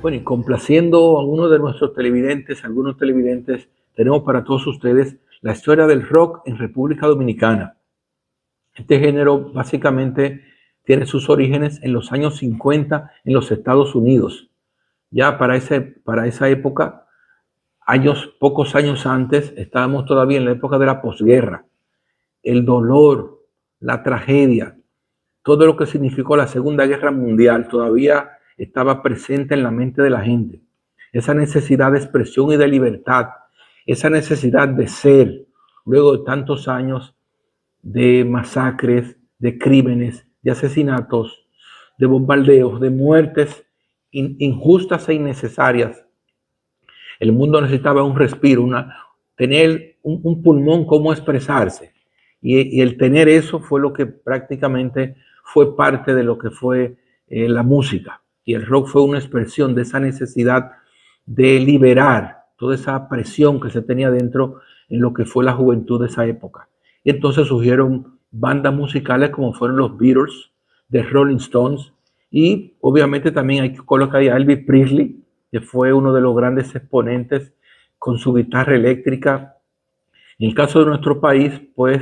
Bueno, y complaciendo a uno de nuestros televidentes, algunos televidentes, tenemos para todos ustedes la historia del rock en República Dominicana. Este género básicamente tiene sus orígenes en los años 50 en los Estados Unidos. Ya para esa época, pocos años antes, estábamos todavía en la época de la posguerra. El dolor, la tragedia, todo lo que significó la Segunda Guerra Mundial todavía estaba presente en la mente de la gente. Esa necesidad de expresión y de libertad, esa necesidad de ser, luego de tantos años de masacres, de crímenes, de asesinatos, de bombardeos, de muertes injustas e innecesarias. El mundo necesitaba un respiro, tener un pulmón como expresarse. Y el tener eso fue lo que prácticamente fue parte de lo que fue la música. Y el rock fue una expresión de esa necesidad de liberar toda esa presión que se tenía dentro en lo que fue la juventud de esa época. Y entonces surgieron bandas musicales como fueron los Beatles, The Rolling Stones, y obviamente también hay que colocar a Elvis Presley, que fue uno de los grandes exponentes con su guitarra eléctrica. En el caso de nuestro país, pues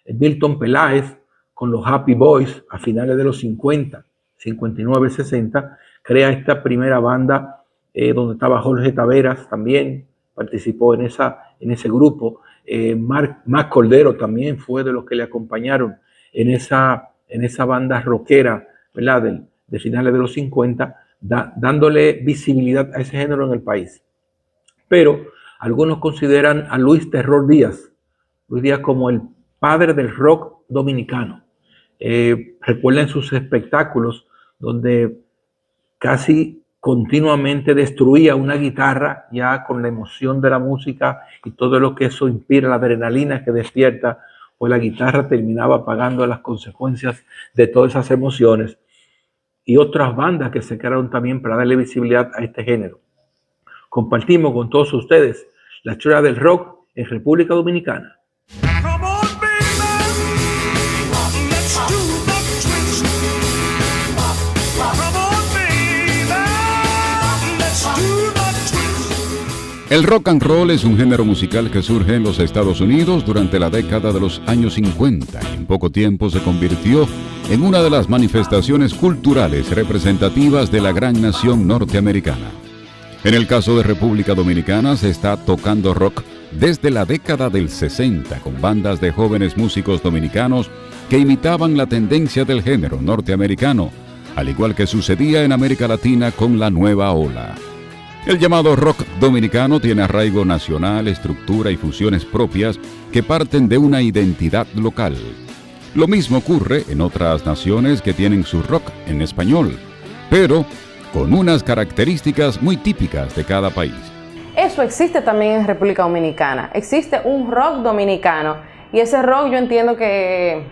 Milton Peláez, con los Happy Boys a finales de los 50, 59, 60, crea esta primera banda donde estaba Jorge Taveras también, participó en ese grupo. Mac Cordero también fue de los que le acompañaron en esa banda rockera, ¿verdad? De finales de los 50, dándole visibilidad a ese género en el país. Pero algunos consideran a Luis Terror Díaz como el padre del rock dominicano. Recuerden sus espectáculos donde casi continuamente destruía una guitarra ya con la emoción de la música y todo lo que eso inspira, la adrenalina que despierta, pues la guitarra terminaba pagando las consecuencias de todas esas emociones. Y otras bandas que se crearon también para darle visibilidad a este género. Compartimos con todos ustedes la historia del rock en República Dominicana. El rock and roll es un género musical que surge en los Estados Unidos durante la década de los años 50 y en poco tiempo se convirtió en una de las manifestaciones culturales representativas de la gran nación norteamericana. En el caso de República Dominicana se está tocando rock desde la década del 60 con bandas de jóvenes músicos dominicanos que imitaban la tendencia del género norteamericano, al igual que sucedía en América Latina con la nueva ola. El llamado rock dominicano tiene arraigo nacional, estructura y fusiones propias que parten de una identidad local. Lo mismo ocurre en otras naciones que tienen su rock en español, pero con unas características muy típicas de cada país. Eso existe también en República Dominicana. Existe un rock dominicano y ese rock yo entiendo que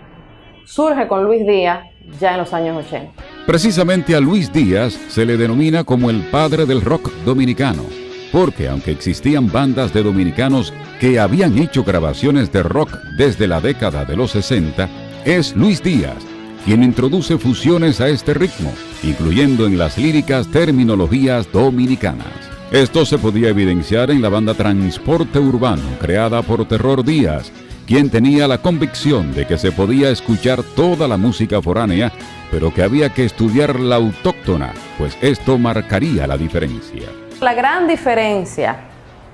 surge con Luis Díaz ya en los años 80. Precisamente a Luis Díaz se le denomina como el padre del rock dominicano, porque aunque existían bandas de dominicanos que habían hecho grabaciones de rock desde la década de los 60, es Luis Díaz quien introduce fusiones a este ritmo, incluyendo en las líricas terminologías dominicanas. Esto se podía evidenciar en la banda Transporte Urbano, creada por Terror Díaz, quien tenía la convicción de que se podía escuchar toda la música foránea, pero que había que estudiar la autóctona, pues esto marcaría la diferencia. La gran diferencia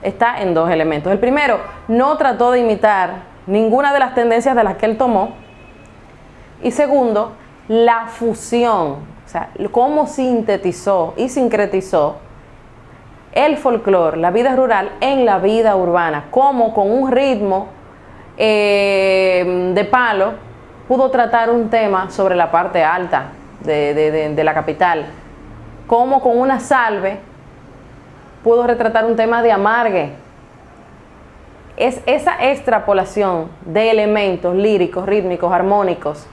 está en dos elementos. El primero, no trató de imitar ninguna de las tendencias de las que él tomó. Y segundo, la fusión, o sea, cómo sintetizó y sincretizó el folclore, la vida rural en la vida urbana, cómo con un ritmo de palo pudo tratar un tema sobre la parte alta de la capital, cómo con una salve pudo retratar un tema de amargue. Es esa extrapolación de elementos líricos, rítmicos, armónicos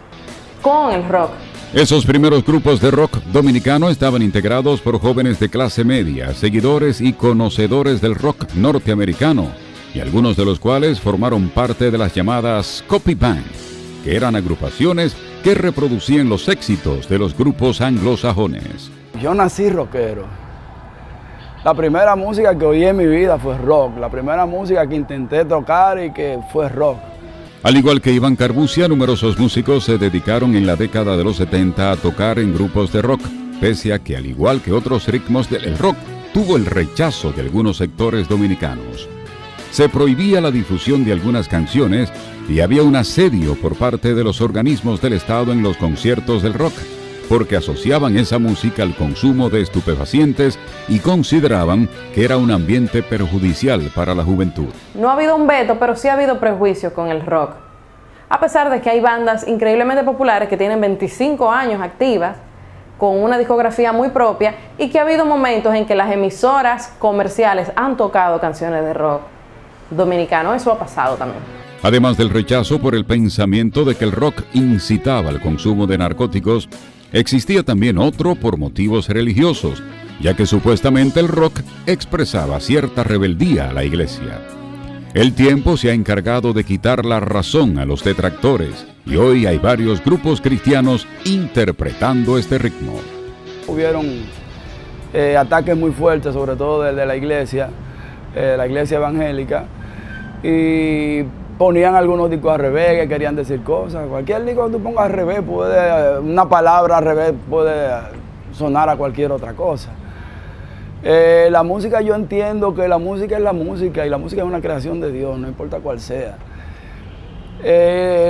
con el rock. Esos primeros grupos de rock dominicano estaban integrados por jóvenes de clase media, seguidores y conocedores del rock norteamericano, y algunos de los cuales formaron parte de las llamadas copy band, que eran agrupaciones que reproducían los éxitos de los grupos anglosajones. Yo nací rockero, La primera música que oí en mi vida fue rock. La primera música que intenté tocar y que fue rock. Al igual que Iván Carbucia, numerosos músicos se dedicaron en la década de los 70 a tocar en grupos de rock, pese a que, al igual que otros ritmos del rock, tuvo el rechazo de algunos sectores dominicanos. Se prohibía la difusión de algunas canciones y había un asedio por parte de los organismos del Estado en los conciertos del rock, porque asociaban esa música al consumo de estupefacientes y consideraban que era un ambiente perjudicial para la juventud. No ha habido un veto, pero sí ha habido prejuicio con el rock. A pesar de que hay bandas increíblemente populares que tienen 25 años activas, con una discografía muy propia, y que ha habido momentos en que las emisoras comerciales han tocado canciones de rock dominicano. Eso ha pasado también. Además del rechazo por el pensamiento de que el rock incitaba al consumo de narcóticos, existía también otro por motivos religiosos, ya que supuestamente el rock expresaba cierta rebeldía a la iglesia. El tiempo se ha encargado de quitar la razón a los detractores y hoy hay varios grupos cristianos interpretando este ritmo. Hubieron ataques muy fuertes, sobre todo de la iglesia evangélica, y ponían algunos discos al revés que querían decir cosas. Cualquier disco que tú pongas al revés, una palabra al revés puede sonar a cualquier otra cosa. La música, yo entiendo que la música es la música y la música es una creación de Dios, no importa cuál sea.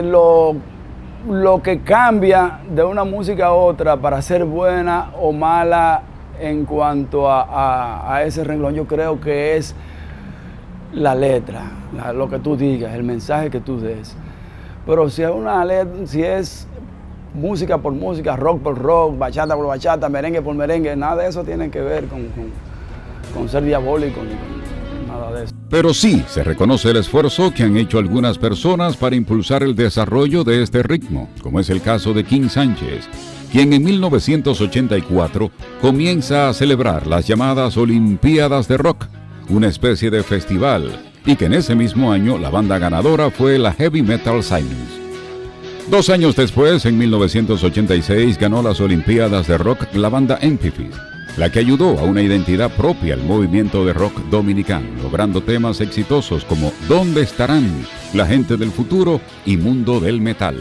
Lo que cambia de una música a otra para ser buena o mala en cuanto a ese renglón, yo creo que es la letra, lo que tú digas, el mensaje que tú des. Pero si es música por música, rock por rock, bachata por bachata, merengue por merengue, nada de eso tiene que ver con ser diabólico ni con nada de eso. Pero sí se reconoce el esfuerzo que han hecho algunas personas para impulsar el desarrollo de este ritmo, como es el caso de King Sánchez, quien en 1984 comienza a celebrar las llamadas Olimpiadas de Rock, una especie de festival, y que en ese mismo año la banda ganadora fue la Heavy Metal Simon's. 2 años después, en 1986, ganó las Olimpiadas de Rock la banda Empathy, la que ayudó a una identidad propia al movimiento de rock dominicano, logrando temas exitosos como ¿Dónde estarán?, La gente del futuro y Mundo del metal.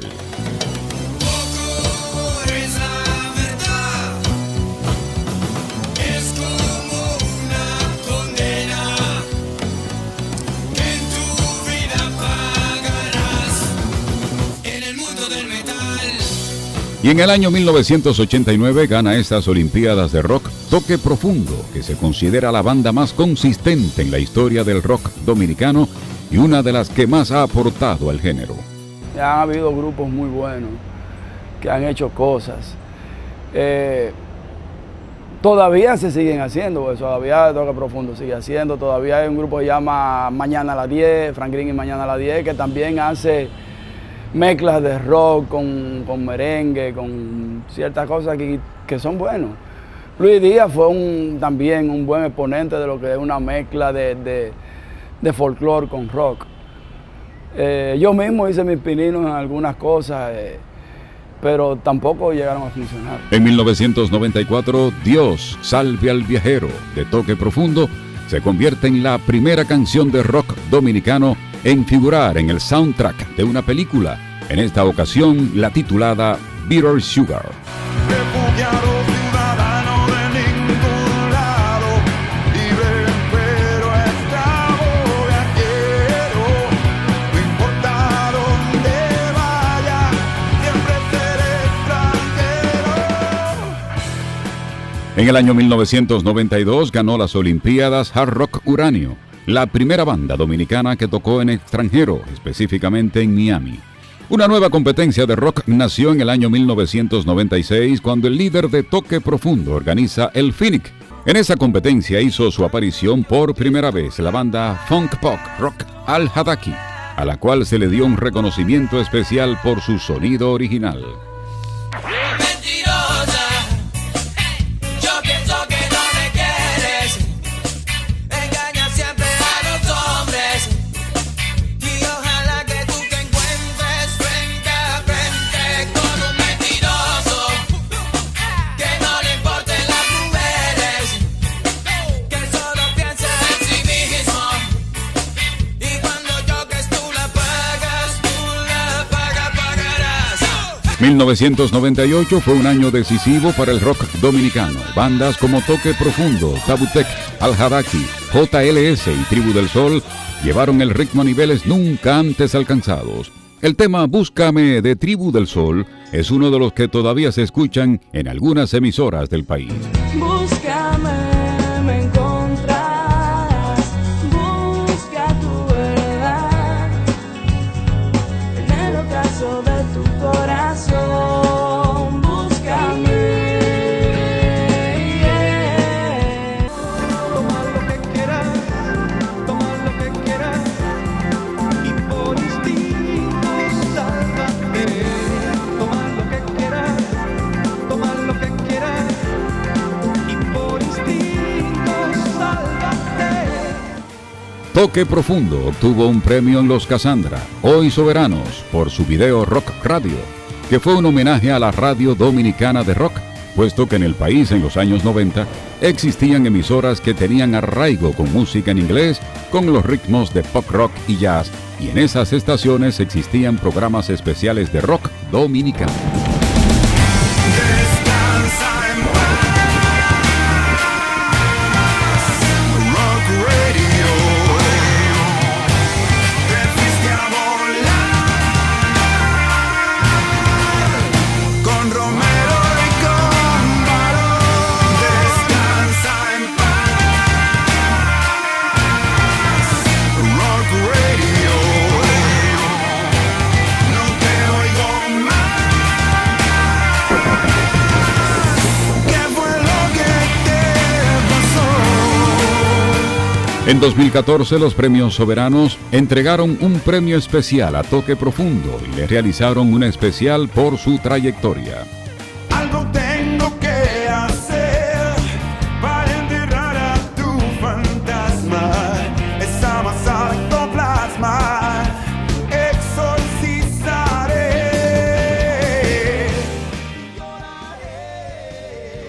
Y en el año 1989 gana estas Olimpiadas de Rock Toque Profundo, que se considera la banda más consistente en la historia del rock dominicano y una de las que más ha aportado al género. Ya han habido grupos muy buenos que han hecho cosas. Todavía se siguen haciendo, pues, todavía Toque Profundo sigue haciendo, todavía hay un grupo que se llama Mañana a las 10, Frank Green y Mañana a las 10, que también hace mezclas de rock con merengue, con ciertas cosas que son buenos. Luis Díaz fue también un buen exponente de lo que es una mezcla de folclore con rock. Yo mismo hice mis pininos en algunas cosas, pero tampoco llegaron a funcionar. En 1994, Dios salve al viajero, de Toque Profundo, se convierte en la primera canción de rock dominicano en figurar en el soundtrack de una película, en esta ocasión la titulada Bitter Sugar. En el año 1992 ganó las Olimpiadas Hard Rock Uranio, la primera banda dominicana que tocó en extranjero, específicamente en Miami. Una nueva competencia de rock nació en el año 1996 cuando el líder de Toque Profundo organiza el Phoenix. En esa competencia hizo su aparición por primera vez la banda Funk Pop Rock Al Hadaki, a la cual se le dio un reconocimiento especial por su sonido original. 1998 fue un año decisivo para el rock dominicano. Bandas como Toque Profundo, Tabutec, Al-Hadaki, JLS y Tribu del Sol llevaron el ritmo a niveles nunca antes alcanzados. El tema Búscame de Tribu del Sol es uno de los que todavía se escuchan en algunas emisoras del país. Búscame, me encontrarás, busca tu verdad en el ocaso de tu corazón, búscame. Toma lo que quieras, toma lo que quieras y por instinto sálvate. Toma lo que quieras, toma lo que quieras y por instinto sálvate. Toque Profundo obtuvo un premio en los Casandra, Hoy Soberanos, por su video Rock Radio, que fue un homenaje a la radio dominicana de rock, puesto que en el país en los años 90 existían emisoras que tenían arraigo con música en inglés, con los ritmos de pop rock y jazz, y en esas estaciones existían programas especiales de rock dominicano. Descansa en paz, Rock Radio. Te fuiste a volar con Romero y con Barón. Descansa en paz, Rock Radio. No te oigo más. ¿Qué fue lo que te pasó? En 2014 los premios Soberanos entregaron un premio especial a Toque Profundo y le realizaron un especial por su trayectoria. Algo tengo que hacer para enterrar a tu fantasma, esa masa de ectoplasma, exorcizaré.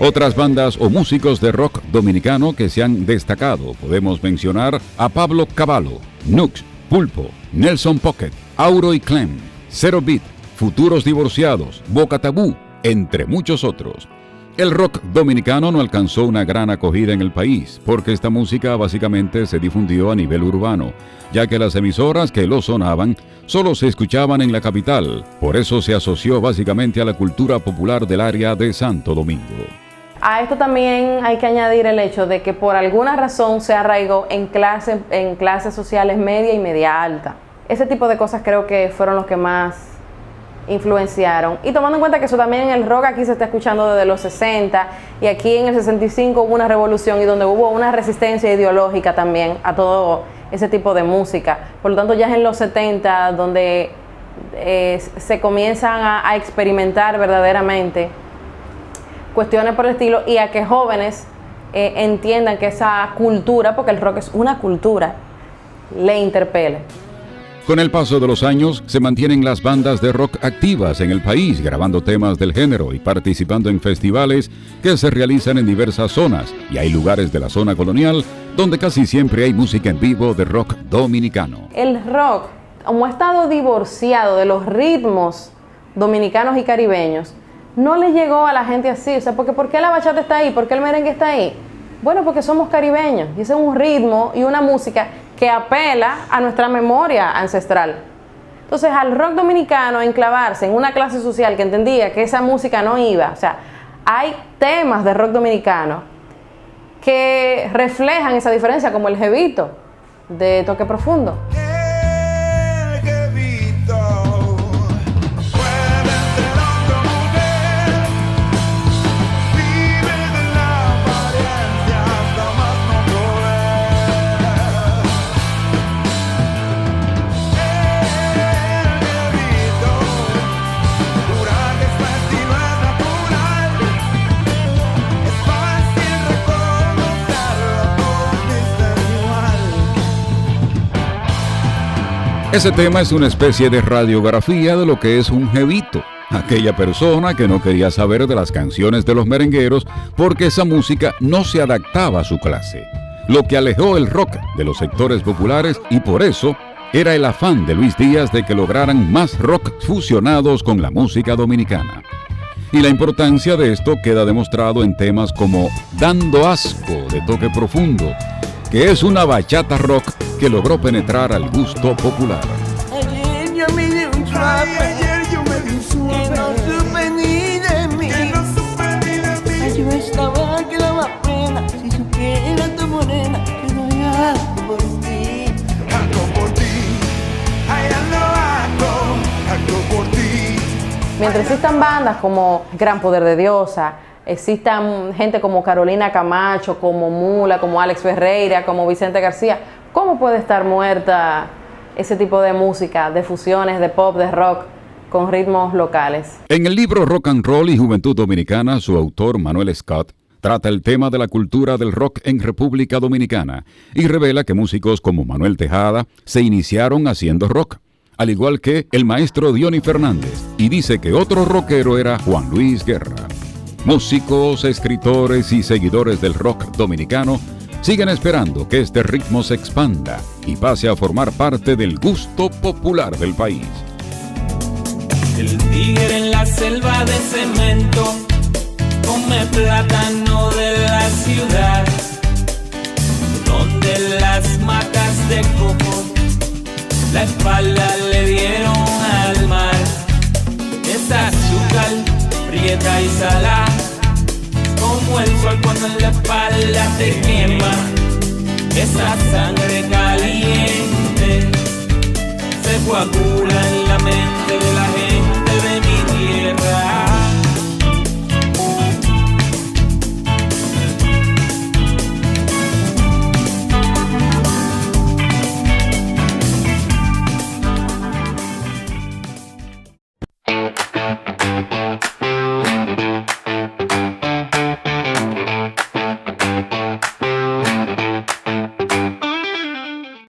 Otras bandas o músicos de rock dominicano que se han destacado, podemos mencionar a Pablo Cavallo, Nux, Pulpo, Nelson Pocket, Auro y Clem, Zero Beat, Futuros Divorciados, Boca Tabú, entre muchos otros. El rock dominicano no alcanzó una gran acogida en el país, porque esta música básicamente se difundió a nivel urbano, ya que las emisoras que lo sonaban solo se escuchaban en la capital, por eso se asoció básicamente a la cultura popular del área de Santo Domingo. A esto también hay que añadir el hecho de que por alguna razón se arraigó en clases sociales media y media alta. Ese tipo de cosas creo que fueron los que más influenciaron. Y tomando en cuenta que eso también el rock aquí se está escuchando desde los 60 y aquí en el 65 hubo una revolución y donde hubo una resistencia ideológica también a todo ese tipo de música. Por lo tanto ya es en los 70 donde se comienzan a experimentar verdaderamente cuestiones por el estilo y a que jóvenes entiendan que esa cultura, porque el rock es una cultura, le interpele. Con el paso de los años, se mantienen las bandas de rock activas en el país, grabando temas del género y participando en festivales que se realizan en diversas zonas, y hay lugares de la zona colonial donde casi siempre hay música en vivo de rock dominicano. El rock, como ha estado divorciado de los ritmos dominicanos y caribeños, no le llegó a la gente así. O sea, porque ¿por qué la bachata está ahí? ¿Por qué el merengue está ahí? Bueno, porque somos caribeños y ese es un ritmo y una música que apela a nuestra memoria ancestral. Entonces, al rock dominicano enclavarse en una clase social que entendía que esa música no iba, o sea, hay temas de rock dominicano que reflejan esa diferencia, como el jevito de Toque Profundo. El jevito puede ser hombre o mujer, vive de la apariencia hasta más no poder. El jevito jura que su estilo es natural, es fácil reconocerlo, todos visten igual. Ese tema es una especie de radiografía de lo que es un jevito, aquella persona que no quería saber de las canciones de los merengueros porque esa música no se adaptaba a su clase, lo que alejó el rock de los sectores populares y por eso era el afán de Luis Díaz de que lograran más rock fusionados con la música dominicana. Y la importancia de esto queda demostrado en temas como Dando Asco, de toque profundo, que es una bachata rock que logró penetrar al gusto popular. Ayer yo me di un suave, que no supe ni de mí. Ay, yo estaba que daba pena, si supiera tu morena, que doy algo por ti. Algo por ti, ay, algo por ti. Mientras existan bandas como Gran Poder de Diosa, existan gente como Carolina Camacho, como Mula, como Alex Ferreira, como Vicente García, ¿cómo puede estar muerta ese tipo de música, de fusiones, de pop, de rock, con ritmos locales? En el libro Rock and Roll y Juventud Dominicana, su autor Manuel Scott trata el tema de la cultura del rock en República Dominicana y revela que músicos como Manuel Tejada se iniciaron haciendo rock, al igual que el maestro Diony Fernández, y dice que otro rockero era Juan Luis Guerra. Músicos, escritores y seguidores del rock dominicano siguen esperando que este ritmo se expanda y pase a formar parte del gusto popular del país. El tigre en la selva de cemento come plátano de la ciudad, donde las matas de coco la espalda le dieron al mar. Es azúcar, prieta y salada, como el sol cuando en la espalda te quema. Esa sangre caliente se coagula en la mente